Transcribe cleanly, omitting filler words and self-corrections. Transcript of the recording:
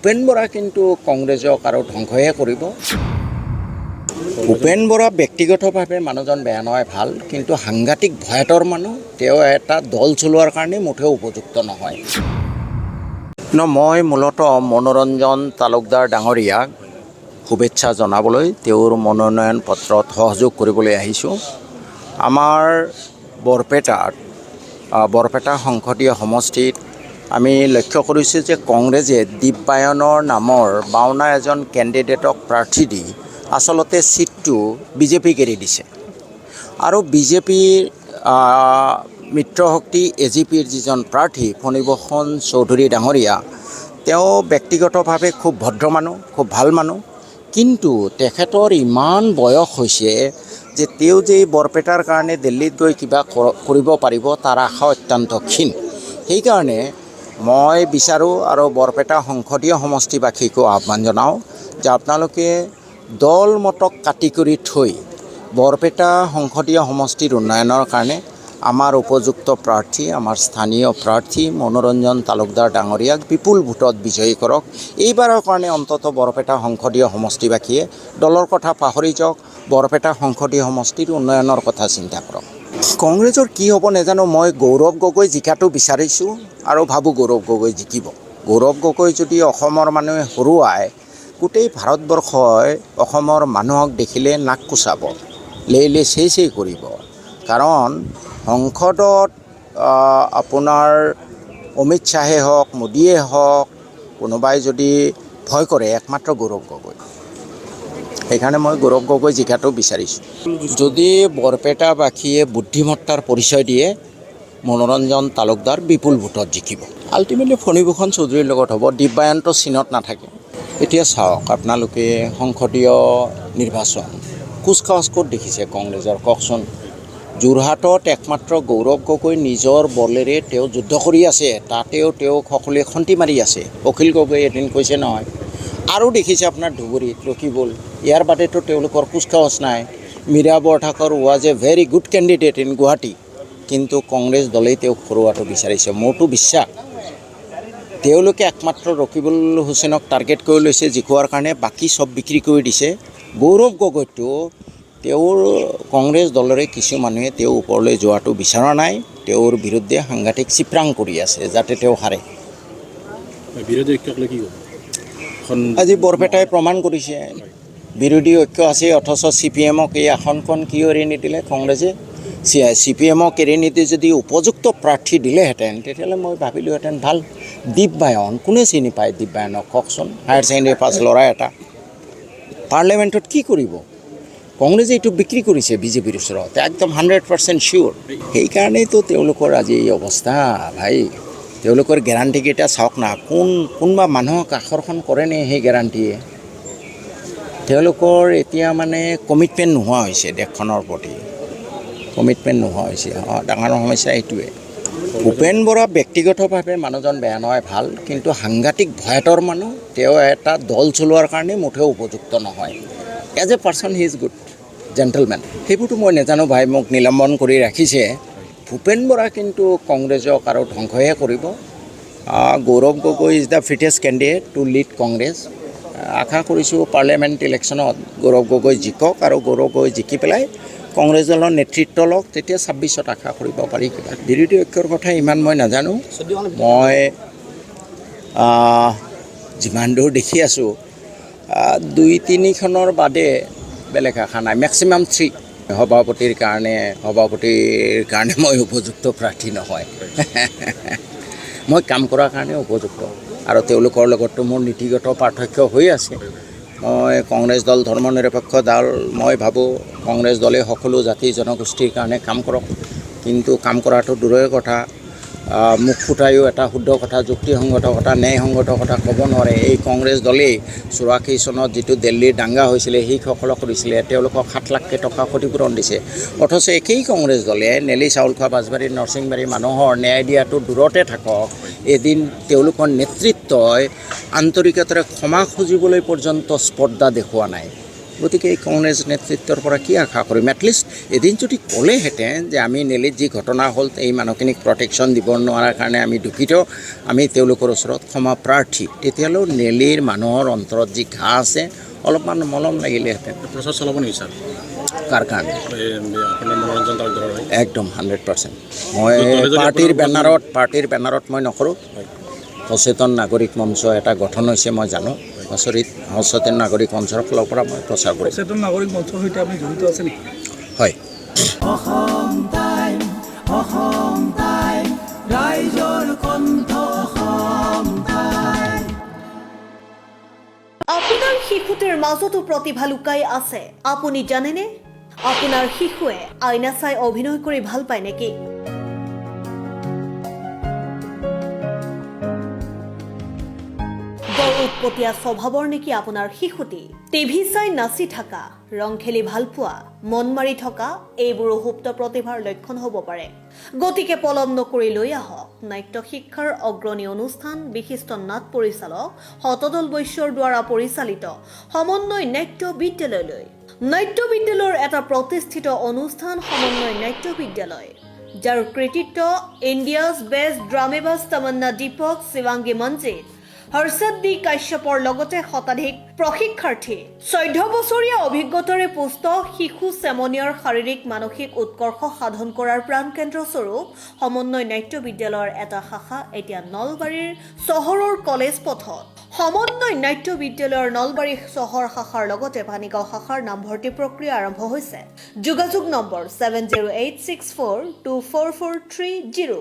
ভূপেন বৰা কিন্তু কংগ্ৰেছক আৰু ধ্বংসহে কৰিব। ভূপেন বৰা ব্যক্তিগতভাৱে মানুহজন বেয়া নহয়, ভাল, কিন্তু সাংঘাতিক ভয়াতৰ মানুহ। তেওঁ এটা দল চলোৱাৰ কাৰণে মুঠেও উপযুক্ত নহয়। মই মূলতঃ মনোৰঞ্জন তালুকদাৰ ডাঙৰীয়াক শুভেচ্ছা জনাবলৈ তেওঁৰ মনোনয়ন পত্ৰত সহযোগ কৰিবলৈ আহিছোঁ। আমাৰ বৰপেটা সংসদীয় সমষ্টিত আমি লক্ষ্য কৰিছোঁ যে কংগ্ৰেছে দিব্যায়নৰ নামৰ 52 এজন কেণ্ডিডেটক প্ৰাৰ্থী দি আচলতে ছিটটো বিজেপিক এৰি দিছে। আৰু বিজেপিৰ মিত্ৰশক্তি এজিপিৰ যিজন প্ৰাৰ্থী ফণীভূষণ চৌধুৰী ডাঙৰীয়া, তেওঁ ব্যক্তিগতভাৱে খুব ভদ্ৰ মানুহ, খুব ভাল মানুহ, কিন্তু তেখেতৰ ইমান বয়স হৈছে যে তেওঁ যে বৰপেটাৰ কাৰণে দিল্লীত গৈ কিবা কৰিব পাৰিব তাৰ আশা অত্যন্ত ক্ষীণ। সেইকাৰণে মই বিচাৰোঁ আৰু বৰপেটা সংসদীয় সমষ্টিবাসীকো আহ্বান জনাওঁ যে আপোনালোকে দল মতক কাটি কৰি থৈ বৰপেটা সংসদীয় সমষ্টিৰ উন্নয়নৰ কাৰণে আমাৰ উপযুক্ত প্ৰাৰ্থী, আমাৰ স্থানীয় প্ৰাৰ্থী মনোৰঞ্জন তালুকদাৰ ডাঙৰীয়াক বিপুল ভোটত বিজয়ী কৰক। এইবাৰৰ কাৰণে অন্ততঃ বৰপেটা সংসদীয় সমষ্টিবাসীয়ে দলৰ কথা পাহৰি যাওক, বৰপেটা সংসদীয় সমষ্টিৰ উন্নয়নৰ কথা চিন্তা কৰক। কংগ্ৰেছৰ কি হ'ব নাজানো, মই গৌৰৱ গগৈ জিকাটো বিচাৰিছোঁ আৰু ভাবোঁ গৌৰৱ গগৈ জিকিব। গৌৰৱ গগৈ যদি অসমৰ মানুহে হৰুৱায়, গোটেই ভাৰতবৰ্ষই অসমৰ মানুহক দেখিলে নাক কোচাব, লেইলে চেই কৰিব। কাৰণ সংসদত আপোনাৰ অমিত শ্বাহে হওক, মোদীয়ে হওক, কোনোবাই যদি ভয় কৰে একমাত্ৰ গৌৰৱ গগৈ। সেইকাৰণে মই গৌৰৱ গগৈ জিকাটো বিচাৰিছোঁ। যদি বৰপেটাবাসীয়ে বুদ্ধিমত্তাৰ পৰিচয় দিয়ে, মনোৰঞ্জন তালুকদাৰ বিপুল ভোটত জিকিব। আল্টিমেটলি ফণীভূষণ চৌধুৰীৰ লগত হ'ব, দিব্যায়নটো চীনত নাথাকে। এতিয়া চাওক আপোনালোকে সংসদীয় নিৰ্বাচন কুচকাৱাজ ক'ত দেখিছে কংগ্ৰেছৰ, কওকচোন। যোৰহাটত একমাত্ৰ গৌৰৱ গগৈ নিজৰ বলেৰে তেওঁ যুদ্ধ কৰি আছে, তাতেও তেওঁক সকলোৱে খন্তি মাৰি আছে। অখিল গগৈ এদিন কৈছে নহয়, আৰু দেখিছে আপোনাৰ ধুবুৰীত ৰকিবুল, ইয়াৰ বাদেতো তেওঁলোকৰ কুচকাৱাজ নাই। Meera Borthakur was a very good candidate in Guwahati, কিন্তু কংগ্ৰেছ দলেই তেওঁক হৰুৱাটো বিচাৰিছে। মোৰতো বিশ্বাস তেওঁলোকে একমাত্ৰ ৰকিবুল হুছেইনক টাৰ্গেট কৰি লৈছে জিকোৱাৰ কাৰণে, বাকী চব বিক্ৰী কৰি দিছে। গৌৰৱ গগৈটো তেওঁৰ কংগ্ৰেছ দলৰে কিছু মানুহে তেওঁ ওপৰলৈ যোৱাটো বিচৰা নাই, তেওঁৰ বিৰুদ্ধে সাংঘাতিক চিপৰাং কৰি আছে যাতে তেওঁ হাৰে। আজি বৰপেটাই প্ৰমাণ কৰিছে বিৰোধী ঐক্য আছে, অথচ CPM-ক এই আসনখন কিয় এৰি নিদিলে কংগ্ৰেছে। CPM-ক এৰি নিদি যদি উপযুক্ত প্ৰাৰ্থী দিলেহেঁতেন তেতিয়াহ'লে মই ভাবিলোহেঁতেন ভাল। দিব্যায়ন, কোনে চিনি পায় দিব্যায়নক কওকচোন, হায়াৰ ছেকেণ্ডেৰী পাছ ল'ৰা এটা, পাৰ্লিয়ামেণ্টত কি কৰিব। কংগ্ৰেছে এইটো বিক্ৰী কৰিছে বিজেপিৰ ওচৰত, একদম 100% চিয়'ৰ। সেইকাৰণেইতো তেওঁলোকৰ আজি এই অৱস্থা ভাই। তেওঁলোকৰ গেৰাণ্টিকেইটা চাওক না, কোনোবা মানুহক আকৰ্ষণ কৰেনে সেই গেৰাণ্টিয়ে। তেওঁলোকৰ এতিয়া মানে কমিটমেণ্ট নোহোৱা হৈছে, দেশখনৰ প্ৰতি কমিটমেণ্ট নোহোৱা হৈছে। ডাঙৰ সমস্যা এইটোৱে। ভূপেন বৰা ব্যক্তিগতভাৱে মানুহজন বেয়া নহয়, ভাল, কিন্তু সাংঘাতিক ভয়াতৰ মানুহ। তেওঁ এটা দল চলোৱাৰ কাৰণে মুঠেও উপযুক্ত নহয়। As a person he is good gentleman. সেইবোৰতো মই নাজানো ভাই, মোক নিলম্বন কৰি ৰাখিছে। ভূপেন বৰা কিন্তু কংগ্ৰেছক আৰু ধ্বংসহে কৰিব। Gaurav Gogoi is the fittest candidate to lead Congress. আশা কৰিছোঁ পাৰ্লিয়ামেণ্ট ইলেকশ্যনত গৌৰৱ গগৈ জিকক, আৰু গৌৰৱ গগৈ জিকি পেলাই কংগ্ৰেছ দলৰ নেতৃত্ব লওক, তেতিয়া 26ত আশা কৰিব পাৰি কিবা। বিৰোধী ঐক্যৰ কথা ইমান মই নাজানো। মই যিমান দূৰ দেখি আছোঁ 2-3খনৰ বাদে বেলেগ আশা নাই, মেক্সিমাম 3। সভাপতিৰ কাৰণে মই উপযুক্ত প্ৰাৰ্থী নহয়। মই কাম কৰাৰ কাৰণে উপযুক্ত, আৰু তেওঁলোকৰ লগততো মোৰ নীতিগত পাৰ্থক্য হৈ আছে। মই কংগ্ৰেছ দল ধৰ্মনিৰপেক্ষ দল, মই ভাবোঁ কংগ্ৰেছ দলে সকলো জাতি জনগোষ্ঠীৰ কাৰণে কাম কৰক, কিন্তু কাম কৰাটো দূৰৰে কথা, মুখ ফুটায়ো এটা শুদ্ধ কথা, যুক্তিসংগত কথা, ন্যায়সংগত কথা ক'ব নোৱাৰে। এই কংগ্ৰেছ দলেই 84 চনত যিটো দিল্লীৰ দাংগা হৈছিলে শিখসকলক কৰিছিলে, তেওঁলোকক 7 লাখ টকা ক্ষতিপূৰণ দিছে। অথচ একেই কংগ্ৰেছ দলে নেলি চাউল খোৱা বাঁছবাৰী নৰসিংবাৰী মানুহৰ ন্যায় দিয়াটো দূৰতে থাকক, এদিন তেওঁলোকৰ নেতৃত্বই আন্তৰিকতাৰে ক্ষমা খুজিবলৈ পৰ্যন্ত স্পৰ্ধা দেখুওৱা নাই। গতিকে এই কংগ্ৰেছ নেতৃত্বৰ পৰা কি আশা কৰিম এটলিষ্ট এদিন যদি ক'লেহেঁতেন যে আমি নেলিত যি ঘটনা হ'ল এই মানুহখিনিক প্ৰটেকশ্যন দিব নোৱাৰাৰ কাৰণে আমি দুখিত আমি তেওঁলোকৰ ওচৰত ক্ষমা প্ৰাৰ্থী তেতিয়াহ'লেও নেলিৰ মানুহৰ অন্তৰত যি ঘাঁ আছে অলপমান মলম লাগিলেহেঁতেন প্ৰচাৰ চলাব নেকি ছাৰ কাৰ কাৰণে আপোনাৰ মনোৰঞ্জন দাসৰ হয় একদম 100% মই পাৰ্টিৰ বেনাৰত মই নকৰোঁ সচেতন নাগৰিক মঞ্চ এটা গঠন হৈছে মই জানো সচেতন নাগৰিক মঞ্চৰ ফালৰ পৰা মই প্ৰচাৰ কৰিম সচেতন নাগৰিক মঞ্চৰ সৈতে আপুনি জড়িত আছে নেকি হয় আপোনাৰ শিশুটিৰ মাজতো প্ৰতিভা লুকাই আছে আপুনি জানেনে আপোনাৰ শিশুৱে আইনা চাই অভিনয় কৰি ভাল পায় নেকি বৰ উৎপতীয়া স্বভাৱৰ নেকি আপোনাৰ শিশুটি টিভি চাই নাচি থকা ৰং খেলি ভাল পোৱা মন মাৰি থকা এইবোৰো সুপ্ত প্ৰতিভাৰ লক্ষণ হ'ব পাৰে গতিকে পলম নকৰি লৈ আহক নাট্য শিক্ষাৰ অগ্ৰণী অনুষ্ঠান বিশিষ্ট নাট পৰিচালক শতদল বৈশ্যৰ দ্বাৰা পৰিচালিত সমন্বয় নাট্য বিদ্যালয়লৈ নাট্য বিদ্যালয়ৰ এটা প্ৰতিষ্ঠিত অনুষ্ঠান সমন্বয় নাট্য বিদ্যালয় যাৰ কৃতিত্ব ইণ্ডিয়াছ বেষ্ট ড্ৰামেবাজ তমন্না দীপক শিৱাংগী মঞ্জিত হৰ্ষদ ডি কাশ্যপৰ লগতে শতাধিক প্ৰশিক্ষাৰ্থী 14 বছৰীয়া অভিজ্ঞতাৰে পুষ্ট শিশু চেমনীয়াৰ শাৰীৰিক মানসিক উৎকৰ্ষ সাধন কৰাৰ প্ৰাণকেন্দ্ৰ স্বৰূপ সমন্বয় নাট্য বিদ্যালয়ৰ এটা শাখা এতিয়া নলবাৰীৰ চহৰৰ কলেজ পথত সমন্বয় নাট্য বিদ্যালয়ৰ নলবাৰী চহৰ শাখাৰ লগতে পানীগাঁও শাখাৰ নামভৰ্তি প্ৰক্ৰিয়া আৰম্ভ হৈছে যোগাযোগ নম্বৰ 7086424430